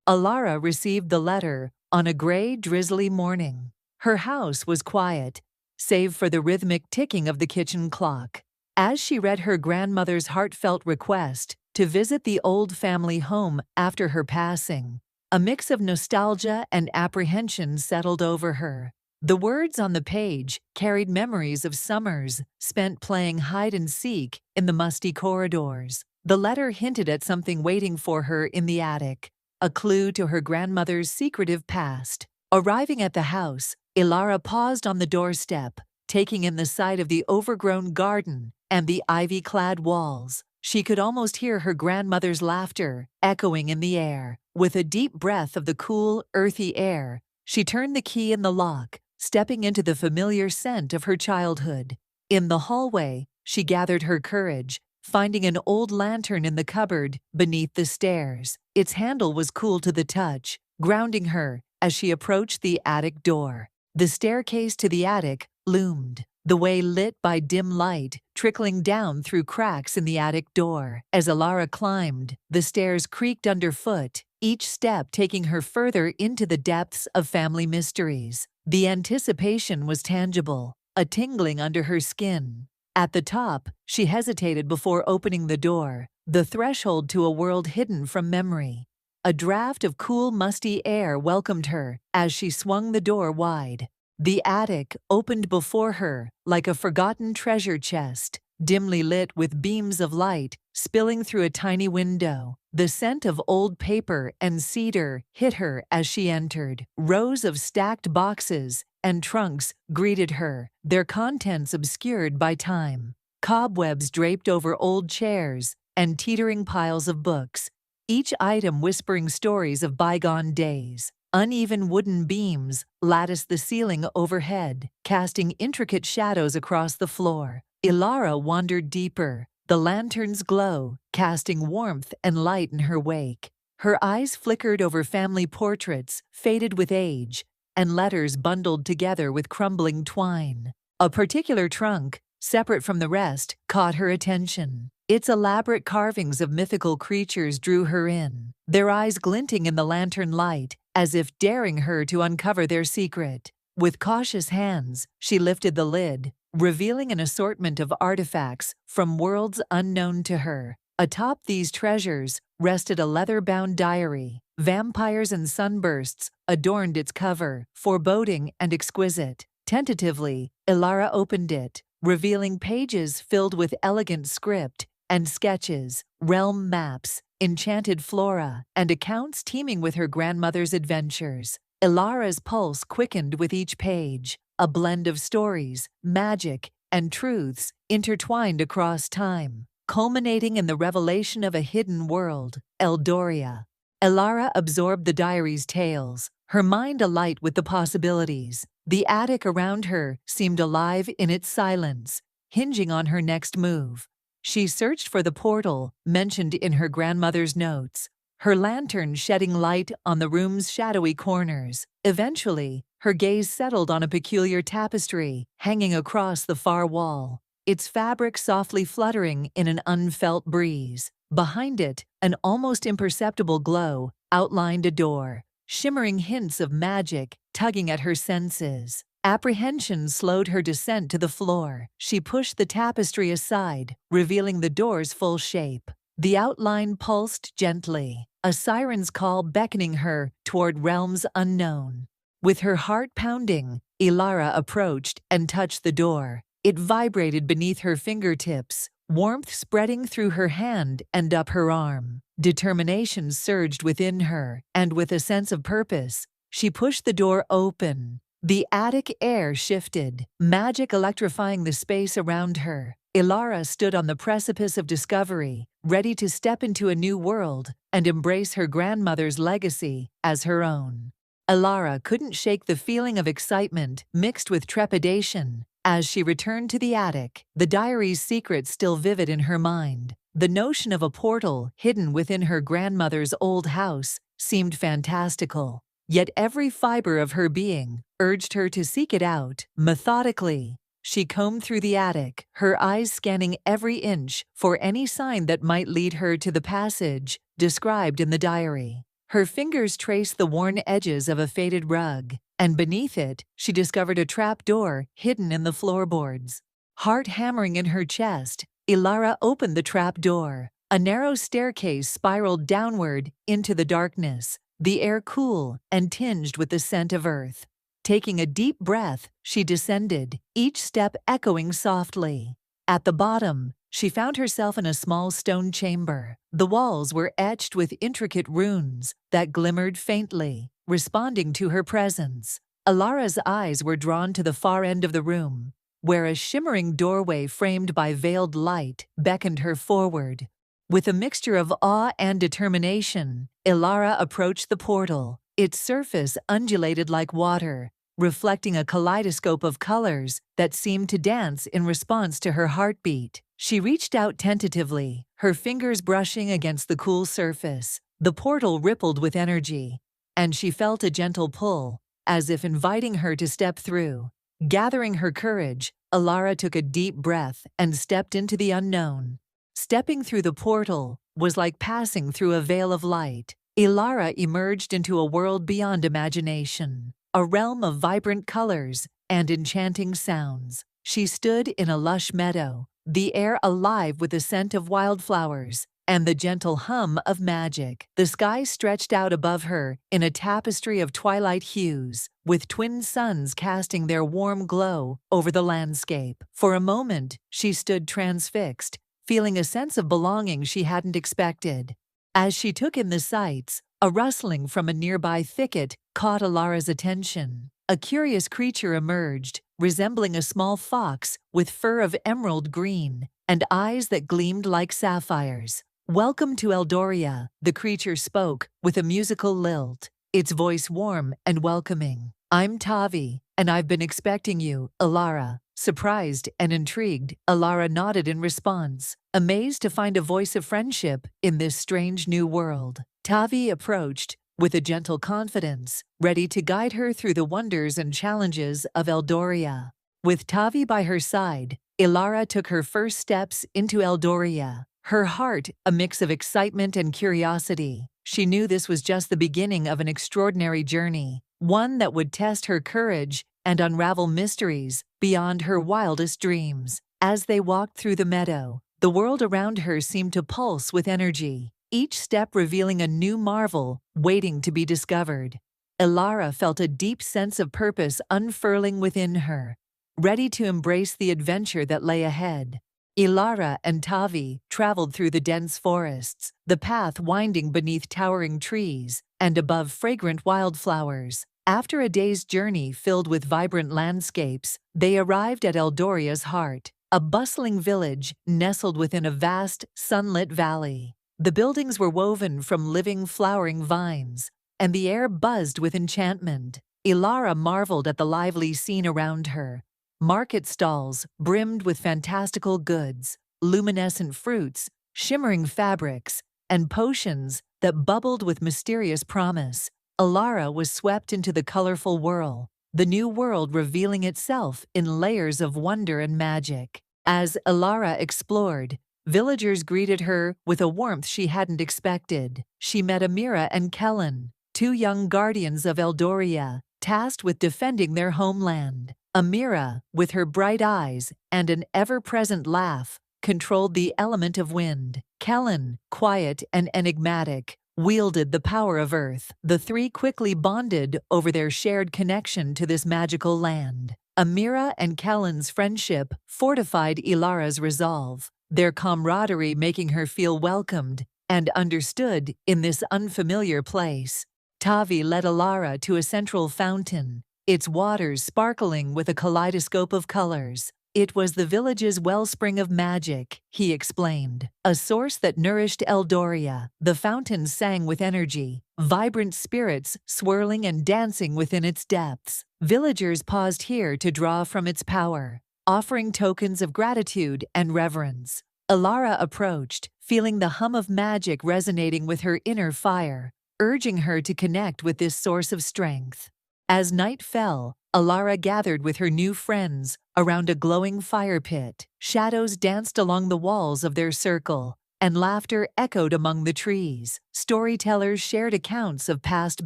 Alara received the letter on a gray, drizzly morning. Her house was quiet, save for the rhythmic ticking of the kitchen clock. As she read her grandmother's heartfelt request to visit the old family home after her passing, a mix of nostalgia and apprehension settled over her. The words on the page carried memories of summers spent playing hide and seek in the musty corridors. The letter hinted at something waiting for her in the attic, a clue to her grandmother's secretive past. Arriving at the house, Ilara paused on the doorstep, taking in the sight of the overgrown garden and the ivy-clad walls. She could almost hear her grandmother's laughter echoing in the air. With a deep breath of the cool, earthy air, she turned the key in the lock, stepping into the familiar scent of her childhood. In the hallway, she gathered her courage, finding an old lantern in the cupboard beneath the stairs. Its handle was cool to the touch, grounding her as she approached the attic door. The staircase to the attic loomed, the way lit by dim light trickling down through cracks in the attic door. As Alara climbed, the stairs creaked underfoot, each step taking her further into the depths of family mysteries. The anticipation was tangible, a tingling under her skin. At the top, she hesitated before opening the door, the threshold to a world hidden from memory. A draft of cool, musty air welcomed her as she swung the door wide. The attic opened before her like a forgotten treasure chest, dimly lit with beams of light spilling through a tiny window. The scent of old paper and cedar hit her as she entered. Rows of stacked boxes and trunks greeted her, their contents obscured by time. Cobwebs draped over old chairs and teetering piles of books, each item whispering stories of bygone days. Uneven wooden beams latticed the ceiling overhead, casting intricate shadows across the floor. Ilara wandered deeper, the lantern's glow casting warmth and light in her wake. Her eyes flickered over family portraits, faded with age, and letters bundled together with crumbling twine. A particular trunk, separate from the rest, caught her attention. Its elaborate carvings of mythical creatures drew her in, their eyes glinting in the lantern light, as if daring her to uncover their secret. With cautious hands, she lifted the lid, revealing an assortment of artifacts from worlds unknown to her. Atop these treasures rested a leather-bound diary. Vampires and sunbursts adorned its cover, foreboding and exquisite. Tentatively, Ilara opened it, revealing pages filled with elegant script and sketches, realm maps, enchanted flora, and accounts teeming with her grandmother's adventures. Ilara's pulse quickened with each page, a blend of stories, magic, and truths intertwined across time, culminating in the revelation of a hidden world, Eldoria. Ilara absorbed the diary's tales, her mind alight with the possibilities. The attic around her seemed alive in its silence, hinging on her next move. She searched for the portal mentioned in her grandmother's notes, her lantern shedding light on the room's shadowy corners. Eventually, her gaze settled on a peculiar tapestry hanging across the far wall, its fabric softly fluttering in an unfelt breeze. Behind it, an almost imperceptible glow outlined a door, shimmering hints of magic tugging at her senses. Apprehension slowed her descent to the floor. She pushed the tapestry aside, revealing the door's full shape. The outline pulsed gently, a siren's call beckoning her toward realms unknown. With her heart pounding, Ilara approached and touched the door. It vibrated beneath her fingertips, warmth spreading through her hand and up her arm. Determination surged within her, and with a sense of purpose, she pushed the door open. The attic air shifted, magic electrifying the space around her. Ilara stood on the precipice of discovery, ready to step into a new world and embrace her grandmother's legacy as her own. Ilara couldn't shake the feeling of excitement mixed with trepidation as she returned to the attic, the diary's secrets still vivid in her mind. The notion of a portal hidden within her grandmother's old house seemed fantastical. Yet every fiber of her being urged her to seek it out. Methodically, she combed through the attic, her eyes scanning every inch for any sign that might lead her to the passage described in the diary. Her fingers traced the worn edges of a faded rug, and beneath it, she discovered a trap door hidden in the floorboards. Heart hammering in her chest, Ilara opened the trap door. A narrow staircase spiraled downward into the darkness, the air cool and tinged with the scent of earth. Taking a deep breath, she descended, each step echoing softly. At the bottom, she found herself in a small stone chamber. The walls were etched with intricate runes that glimmered faintly, responding to her presence. Ilara's eyes were drawn to the far end of the room, where a shimmering doorway framed by veiled light beckoned her forward. With a mixture of awe and determination, Ilara approached the portal. Its surface undulated like water, reflecting a kaleidoscope of colors that seemed to dance in response to her heartbeat. She reached out tentatively, her fingers brushing against the cool surface. The portal rippled with energy, and she felt a gentle pull, as if inviting her to step through. Gathering her courage, Ilara took a deep breath and stepped into the unknown. Stepping through the portal was like passing through a veil of light. Ilara emerged into a world beyond imagination, a realm of vibrant colors and enchanting sounds. She stood in a lush meadow, the air alive with the scent of wildflowers and the gentle hum of magic. The sky stretched out above her in a tapestry of twilight hues, with twin suns casting their warm glow over the landscape. For a moment, she stood transfixed, feeling a sense of belonging she hadn't expected. As she took in the sights, a rustling from a nearby thicket caught Ilara's attention. A curious creature emerged, resembling a small fox with fur of emerald green and eyes that gleamed like sapphires. "Welcome to Eldoria," the creature spoke with a musical lilt, its voice warm and welcoming. "I'm Tavi, and I've been expecting you, Ilara." Surprised and intrigued, Ilara nodded in response, amazed to find a voice of friendship in this strange new world. Tavi approached with a gentle confidence, ready to guide her through the wonders and challenges of Eldoria. With Tavi by her side, Ilara took her first steps into Eldoria, her heart a mix of excitement and curiosity. She knew this was just the beginning of an extraordinary journey, one that would test her courage and unravel mysteries beyond her wildest dreams. As they walked through the meadow, the world around her seemed to pulse with energy, each step revealing a new marvel waiting to be discovered. Ilara felt a deep sense of purpose unfurling within her, ready to embrace the adventure that lay ahead. Ilara and Tavi traveled through the dense forests, the path winding beneath towering trees and above fragrant wildflowers. After a day's journey filled with vibrant landscapes, they arrived at Eldoria's heart, a bustling village nestled within a vast, sunlit valley. The buildings were woven from living, flowering vines, and the air buzzed with enchantment. Ilara marveled at the lively scene around her. Market stalls brimmed with fantastical goods, luminescent fruits, shimmering fabrics, and potions that bubbled with mysterious promise. Ilara was swept into the colorful whirl, the new world revealing itself in layers of wonder and magic. As Ilara explored, villagers greeted her with a warmth she hadn't expected. She met Amira and Kellen, two young guardians of Eldoria, tasked with defending their homeland. Amira, with her bright eyes and an ever-present laugh, controlled the element of wind. Kellen, quiet and enigmatic, wielded the power of earth. The three quickly bonded over their shared connection to this magical land. Amira and Kellen's friendship fortified Ilara's resolve, their camaraderie making her feel welcomed and understood in this unfamiliar place. Tavi led Ilara to a central fountain, its waters sparkling with a kaleidoscope of colors. It was the village's wellspring of magic, he explained, a source that nourished Eldoria. The fountain sang with energy, vibrant spirits swirling and dancing within its depths. Villagers paused here to draw from its power, offering tokens of gratitude and reverence. Ilara approached, feeling the hum of magic resonating with her inner fire, urging her to connect with this source of strength. As night fell, Ilara gathered with her new friends around a glowing fire pit. Shadows danced along the walls of their circle, and laughter echoed among the trees. Storytellers shared accounts of past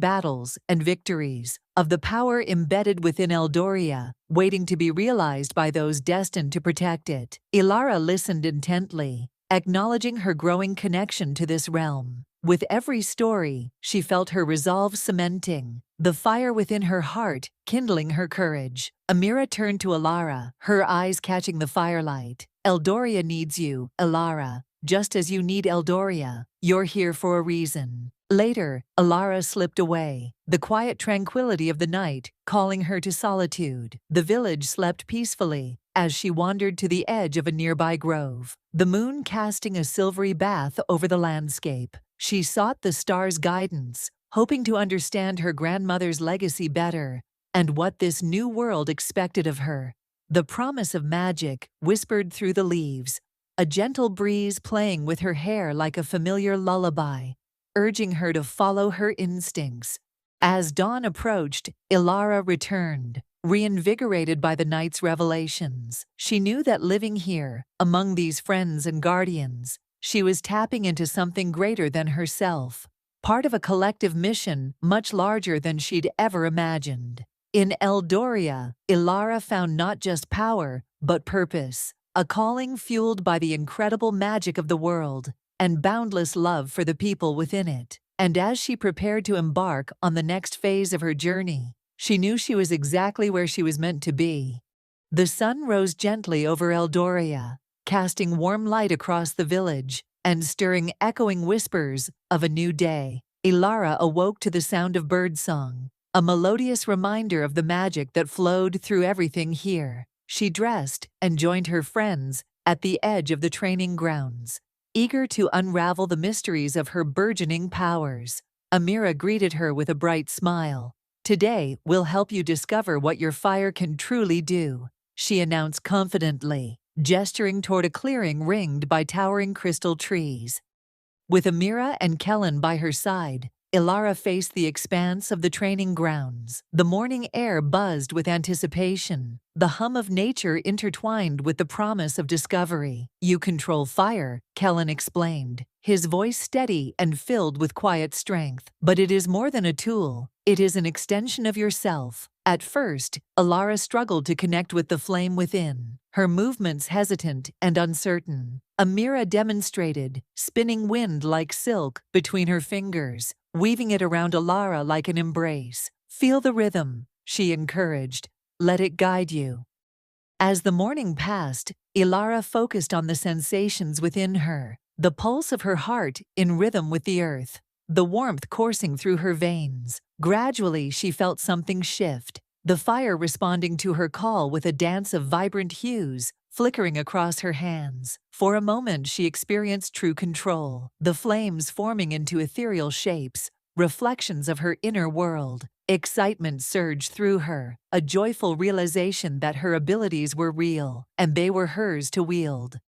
battles and victories, of the power embedded within Eldoria, waiting to be realized by those destined to protect it. Ilara listened intently, acknowledging her growing connection to this realm. With every story, she felt her resolve cementing, the fire within her heart kindling her courage. Amira turned to Ilara, her eyes catching the firelight. Eldoria needs you, Ilara, just as you need Eldoria. You're here for a reason. Later, Ilara slipped away, the quiet tranquility of the night calling her to solitude. The village slept peacefully as she wandered to the edge of a nearby grove, the moon casting a silvery bath over the landscape. She sought the stars' guidance, hoping to understand her grandmother's legacy better and what this new world expected of her. The promise of magic whispered through the leaves, a gentle breeze playing with her hair like a familiar lullaby, urging her to follow her instincts. As dawn approached, Ilara returned, reinvigorated by the night's revelations. She knew that living here, among these friends and guardians, she was tapping into something greater than herself, part of a collective mission much larger than she'd ever imagined. In Eldoria, Ilara found not just power, but purpose, a calling fueled by the incredible magic of the world and boundless love for the people within it. And as she prepared to embark on the next phase of her journey, she knew she was exactly where she was meant to be. The sun rose gently over Eldoria, casting warm light across the village and stirring echoing whispers of a new day. Ilara awoke to the sound of birdsong, a melodious reminder of the magic that flowed through everything here. She dressed and joined her friends at the edge of the training grounds, eager to unravel the mysteries of her burgeoning powers. Amira greeted her with a bright smile. "Today, we'll help you discover what your fire can truly do," she announced confidently, gesturing toward a clearing ringed by towering crystal trees. With Amira and Kellen by her side, Ilara faced the expanse of the training grounds. The morning air buzzed with anticipation, the hum of nature intertwined with the promise of discovery. "You control fire," Kellen explained, his voice steady and filled with quiet strength. "But it is more than a tool. It is an extension of yourself." At first, Ilara struggled to connect with the flame within, her movements hesitant and uncertain. Amira demonstrated, spinning wind like silk between her fingers, weaving it around Ilara like an embrace. "Feel the rhythm," she encouraged. "Let it guide you." As the morning passed, Ilara focused on the sensations within her, the pulse of her heart in rhythm with the earth, the warmth coursing through her veins. Gradually, she felt something shift, the fire responding to her call with a dance of vibrant hues flickering across her hands. For a moment, she experienced true control, the flames forming into ethereal shapes, reflections of her inner world. Excitement surged through her, a joyful realization that her abilities were real, and they were hers to wield.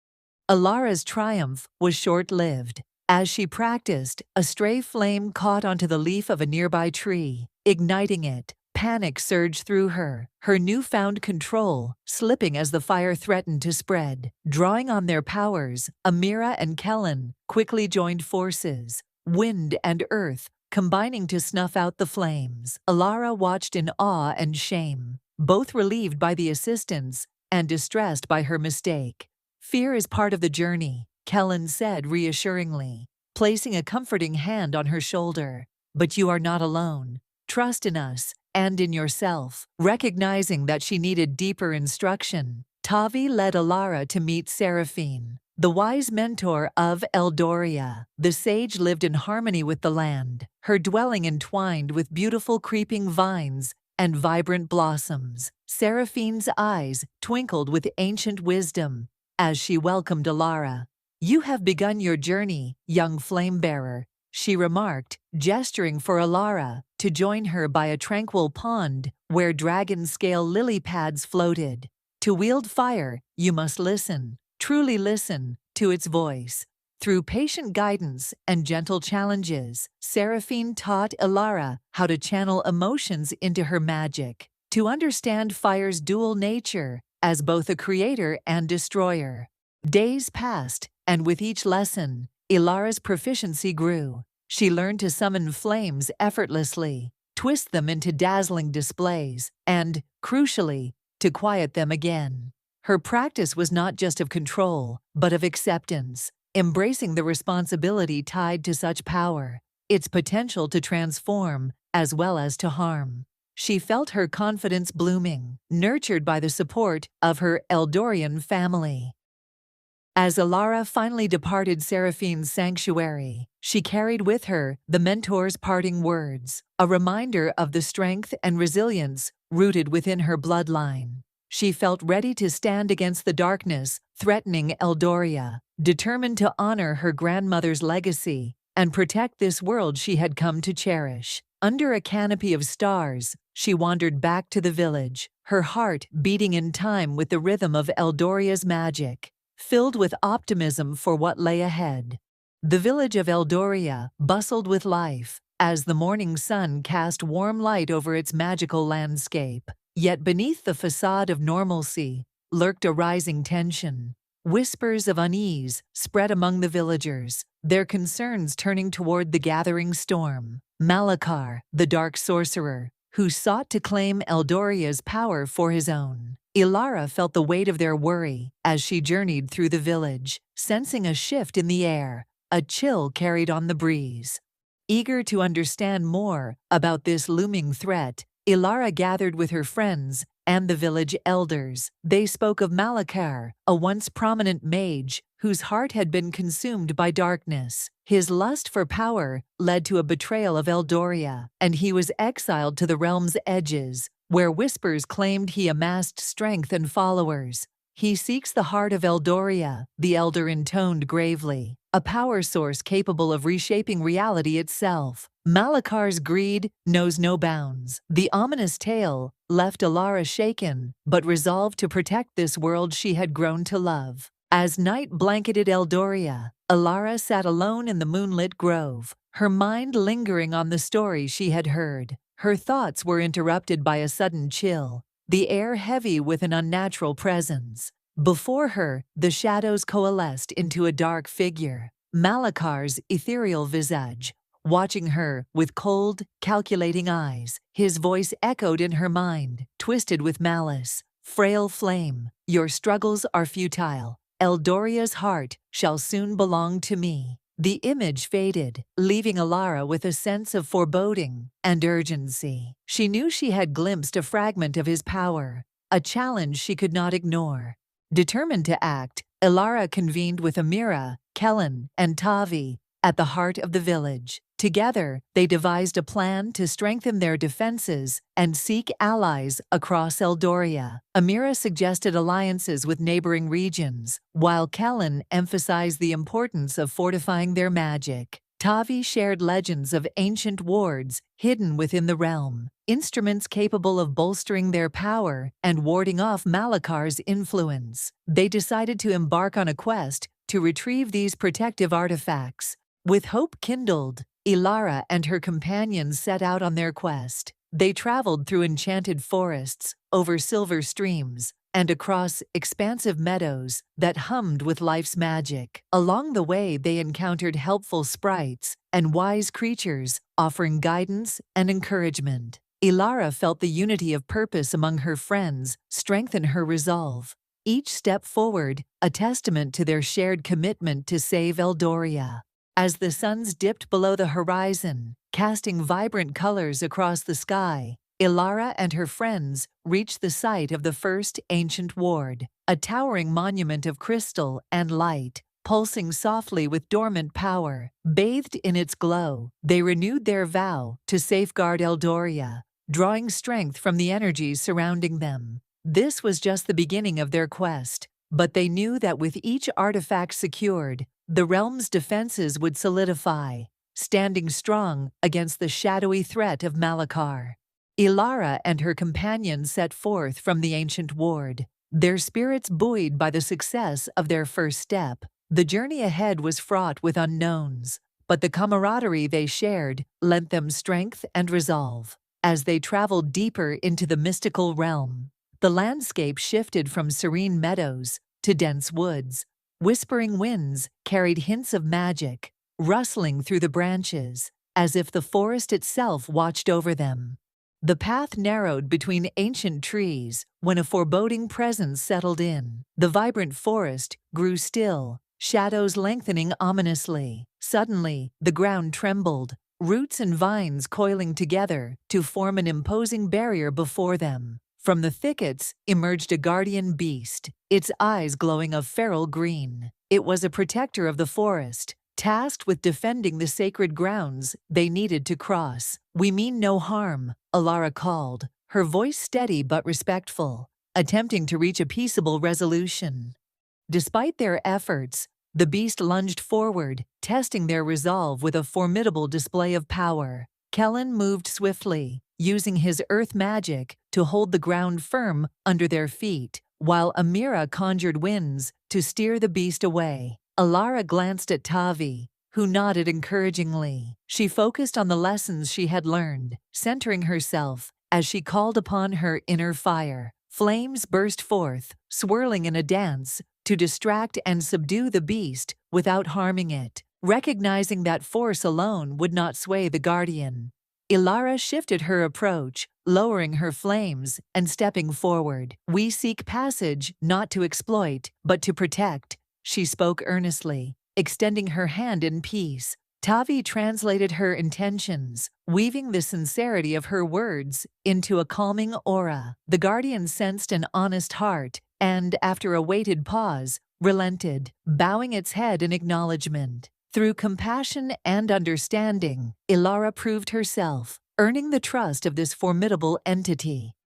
Ilara's triumph was short-lived. As she practiced, a stray flame caught onto the leaf of a nearby tree, igniting it. Panic surged through her, her newfound control slipping as the fire threatened to spread. Drawing on their powers, Amira and Kellen quickly joined forces, wind and earth combining to snuff out the flames. Ilara watched in awe and shame, both relieved by the assistance and distressed by her mistake. "Fear is part of the journey," Kellen said reassuringly, placing a comforting hand on her shoulder. "But you are not alone. Trust in us and in yourself." Recognizing that she needed deeper instruction, Tavi led Ilara to meet Seraphine, the wise mentor of Eldoria. The sage lived in harmony with the land, her dwelling entwined with beautiful creeping vines and vibrant blossoms. Seraphine's eyes twinkled with ancient wisdom as she welcomed Ilara. "You have begun your journey, young flame-bearer," she remarked, gesturing for Ilara to join her by a tranquil pond where dragon-scale lily pads floated. "To wield fire, you must listen, truly listen, to its voice." Through patient guidance and gentle challenges, Seraphine taught Ilara how to channel emotions into her magic, to understand fire's dual nature as both a creator and destroyer. Days passed, and with each lesson, Ilara's proficiency grew. She learned to summon flames effortlessly, twist them into dazzling displays, and, crucially, to quiet them again. Her practice was not just of control, but of acceptance, embracing the responsibility tied to such power, its potential to transform as well as to harm. She felt her confidence blooming, nurtured by the support of her Eldorian family. As Ilara finally departed Seraphine's sanctuary, she carried with her the mentor's parting words, a reminder of the strength and resilience rooted within her bloodline. She felt ready to stand against the darkness threatening Eldoria, determined to honor her grandmother's legacy and protect this world she had come to cherish. Under a canopy of stars, she wandered back to the village, her heart beating in time with the rhythm of Eldoria's magic, filled with optimism for what lay ahead. The village of Eldoria bustled with life as the morning sun cast warm light over its magical landscape. Yet beneath the facade of normalcy lurked a rising tension. Whispers of unease spread among the villagers, their concerns turning toward the gathering storm. Malakar, the dark sorcerer, who sought to claim Eldoria's power for his own. Ilara felt the weight of their worry as she journeyed through the village, sensing a shift in the air, a chill carried on the breeze. Eager to understand more about this looming threat, Ilara gathered with her friends and the village elders. They spoke of Malakar, a once prominent mage whose heart had been consumed by darkness. His lust for power led to a betrayal of Eldoria, and he was exiled to the realm's edges, where whispers claimed he amassed strength and followers. "He seeks the heart of Eldoria," the elder intoned gravely, "a power source capable of reshaping reality itself." Malakar's greed knows no bounds. The ominous tale left Ilara shaken, but resolved to protect this world she had grown to love. As night blanketed Eldoria, Ilara sat alone in the moonlit grove, her mind lingering on the story she had heard. Her thoughts were interrupted by a sudden chill, the air heavy with an unnatural presence. Before her, the shadows coalesced into a dark figure, Malakar's ethereal visage, watching her with cold, calculating eyes. His voice echoed in her mind, twisted with malice. "Frail flame, your struggles are futile. Eldoria's heart shall soon belong to me." The image faded, leaving Ilara with a sense of foreboding and urgency. She knew she had glimpsed a fragment of his power, a challenge she could not ignore. Determined to act, Ilara convened with Amira, Kellen, and Tavi at the heart of the village. Together, they devised a plan to strengthen their defenses and seek allies across Eldoria. Amira suggested alliances with neighboring regions, while Kellen emphasized the importance of fortifying their magic. Tavi shared legends of ancient wards hidden within the realm, instruments capable of bolstering their power and warding off Malakar's influence. They decided to embark on a quest to retrieve these protective artifacts. With hope kindled, Ilara and her companions set out on their quest. They traveled through enchanted forests, over silver streams, and across expansive meadows that hummed with life's magic. Along the way, they encountered helpful sprites and wise creatures, offering guidance and encouragement. Ilara felt the unity of purpose among her friends strengthen her resolve. Each step forward, a testament to their shared commitment to save Eldoria. As the suns dipped below the horizon, casting vibrant colors across the sky, Ilara and her friends reached the site of the first ancient ward, a towering monument of crystal and light, pulsing softly with dormant power. Bathed in its glow, they renewed their vow to safeguard Eldoria, drawing strength from the energies surrounding them. This was just the beginning of their quest, but they knew that with each artifact secured, the realm's defenses would solidify, standing strong against the shadowy threat of Malakar. Ilara and her companions set forth from the ancient ward, their spirits buoyed by the success of their first step. The journey ahead was fraught with unknowns, but the camaraderie they shared lent them strength and resolve. As they traveled deeper into the mystical realm, the landscape shifted from serene meadows to dense woods, Whispering winds carried hints of magic, rustling through the branches, as if the forest itself watched over them. The path narrowed between ancient trees when a foreboding presence settled in. The vibrant forest grew still, shadows lengthening ominously. Suddenly, the ground trembled, roots and vines coiling together to form an imposing barrier before them. From the thickets emerged a guardian beast, its eyes glowing a feral green. It was a protector of the forest, tasked with defending the sacred grounds they needed to cross. "We mean no harm," Alara called, her voice steady but respectful, attempting to reach a peaceable resolution. Despite their efforts, the beast lunged forward, testing their resolve with a formidable display of power. Kellen moved swiftly, using his earth magic to hold the ground firm under their feet, while Amira conjured winds to steer the beast away. Alara glanced at Tavi, who nodded encouragingly. She focused on the lessons she had learned, centering herself as she called upon her inner fire. Flames burst forth, swirling in a dance to distract and subdue the beast without harming it. Recognizing that force alone would not sway the guardian, Ilara shifted her approach, lowering her flames and stepping forward. "We seek passage not to exploit, but to protect," she spoke earnestly, extending her hand in peace. Tavi translated her intentions, weaving the sincerity of her words into a calming aura. The guardian sensed an honest heart and, after a waited pause, relented, bowing its head in acknowledgement. Through compassion and understanding, Ilara proved herself, earning the trust of this formidable entity.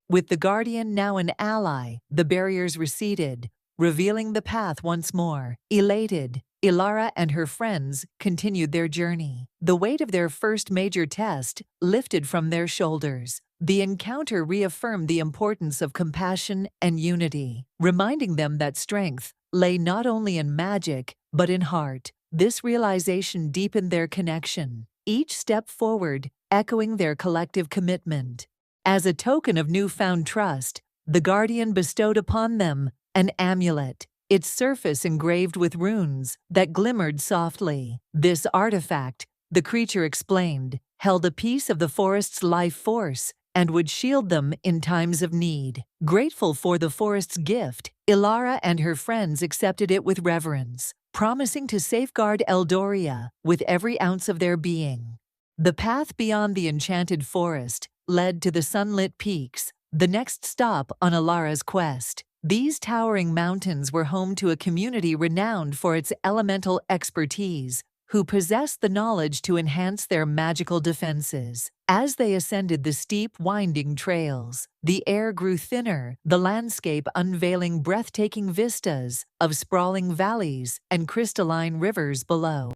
With the guardian now an ally, the barriers receded, revealing the path once more. Elated, Ilara and her friends continued their journey. The weight of their first major test lifted from their shoulders. The encounter reaffirmed the importance of compassion and unity, reminding them that strength lay not only in magic, but in heart. This realization deepened their connection, each step forward echoing their collective commitment. As a token of newfound trust, the guardian bestowed upon them an amulet, its surface engraved with runes that glimmered softly. This artifact, the creature explained, held a piece of the forest's life force and would shield them in times of need. Grateful for the forest's gift, Ilara and her friends accepted it with reverence, promising to safeguard Eldoria with every ounce of their being. The path beyond the enchanted forest led to the sunlit peaks, the next stop on Ilara's quest. These towering mountains were home to a community renowned for its elemental expertise, who possessed the knowledge to enhance their magical defenses. As they ascended the steep, winding trails, the air grew thinner, the landscape unveiling breathtaking vistas of sprawling valleys and crystalline rivers below.